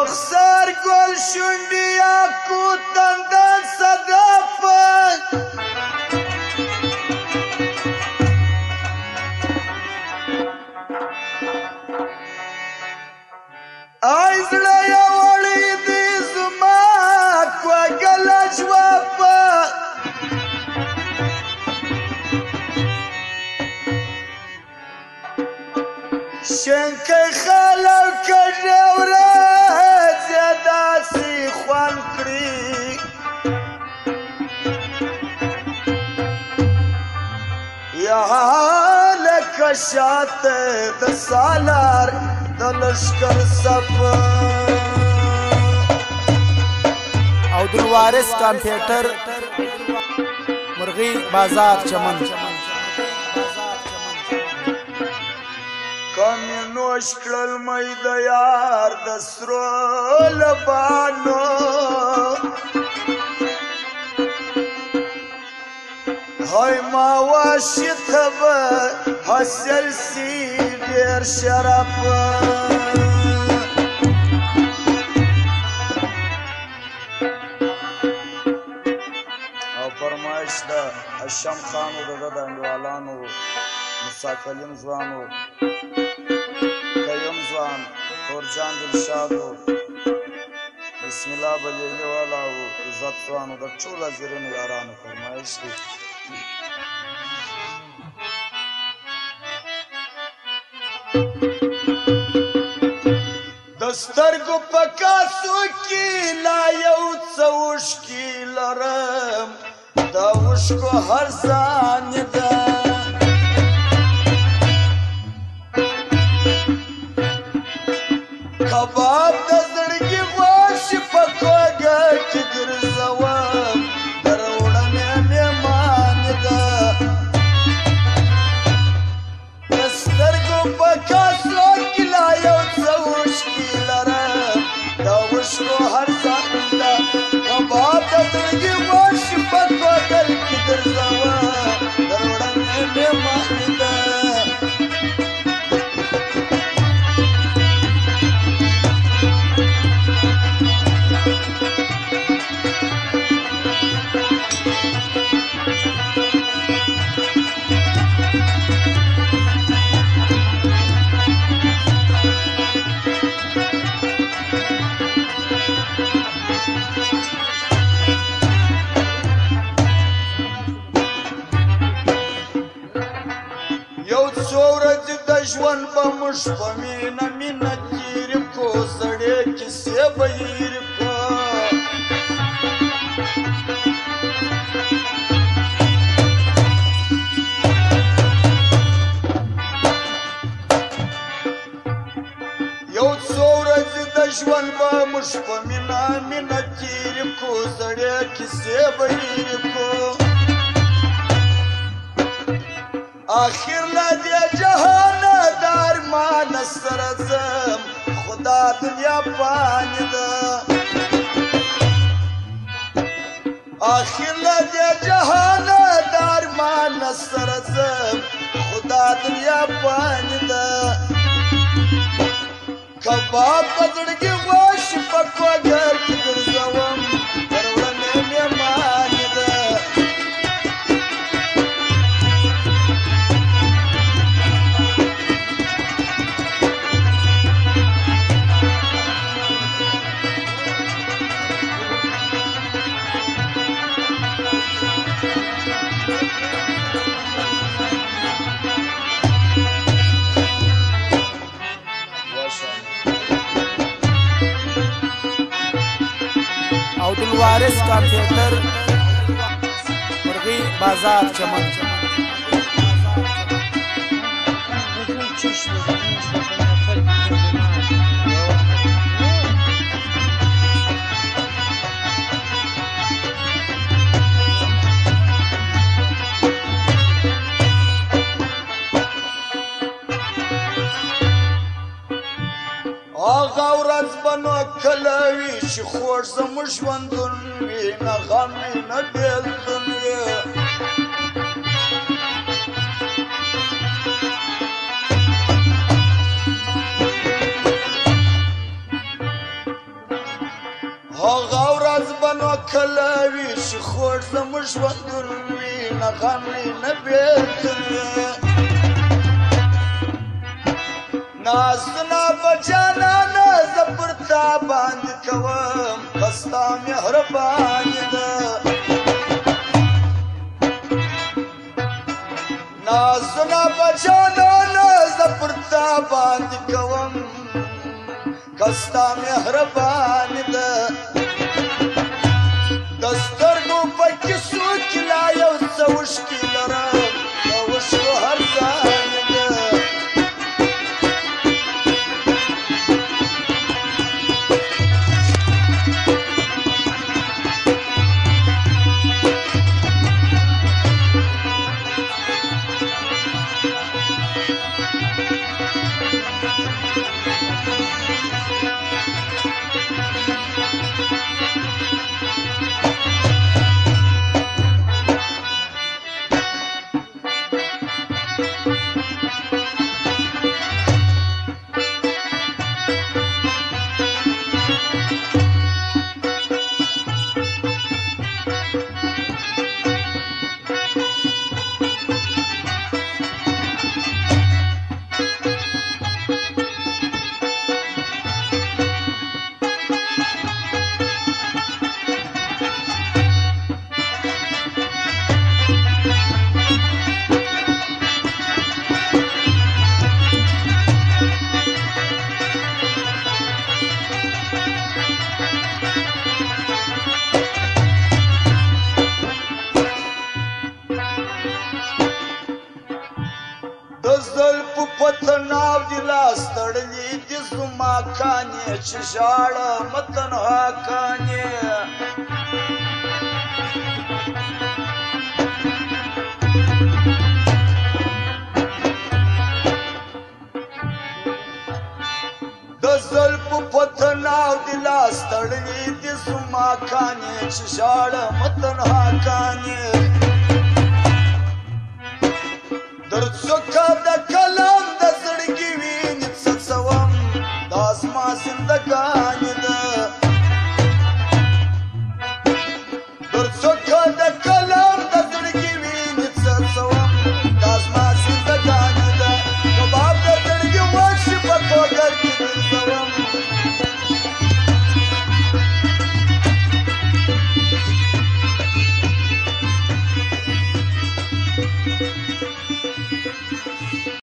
رخسار گل شنڈی آکو تندن صدفت آیزڑا یا وڑی دی زمان کو گلج وفت شنکه خلل کړه ورځ داسې خوان کړي یا لکه شاته د سالار د لشکر صف عبدالوارث کمپیوټر مرغی بازار چمن کمی نوش کړل مې د یار د سرو لبانو های ما واشته به حاصل سی ډېر شرف او فرمایش د هشام خان او د انډیوالانو موسی کلیم ځوانو قیوم ځوان تورجان دلشادو بسم الله بلیلی والا او عزت ځوانو د ټولو زیرینو یارانو فرمایش دی د سترګو په کاسو کې لا یو څه اوښکې لرم د اوښکو هر ځان ده کباب د زړګي غوښې په کوږه کې ګرځوم در وړمې مېمان ده د سترګو په کاسو کې لا یو څه اوښکې لرم د اوښکو هر ځان ده کباب د زړګي غوښې په کوږه کې ګرځوم در وړمې مېمان ده ژوند به موږ په مینه مینه تېرې کړو زړې کیسې به هېرې کړو یو څو ورځې د ژوند به موږ په مینه مینه تېرې کړو زړې کیسې به هېرې کړو آخر لا دې جهانه د ارمان سره ځم خدا دنیا پانې ده آخر لا دې جهانه د ارمان سره ځم خدا دنیا پانې ده کباب د زړګي غوښې په کوږه کې ګرځوم در وړمې مېمانې ده عبدالوارث کمپیوټر مرغی بازار چمن هغه ورځ به نو کله وي چې خوږ زموږ ژوندون وي نه غم وي نه بېلتون وي زموږ ژوندون وي نه غم وي نه بېلتون وي نازونه به جانانه زه پر تا باندې کوم که ستا مهرباني ده نازونه به جانانه زه پر تا باندې کوم که ستا مهرباني ده د سترګو په کیسو کې لا یو څه اوښکې لرم د اوښکو هر ځای ده کانې چې ژاړه مه تنها کانې د زلفو په تناو دې لاس تړلي دي زما کانې چې ژاړه مه تنها کانې در څوکه د کلام د زړګي وینې څڅوم دا زما زندګاني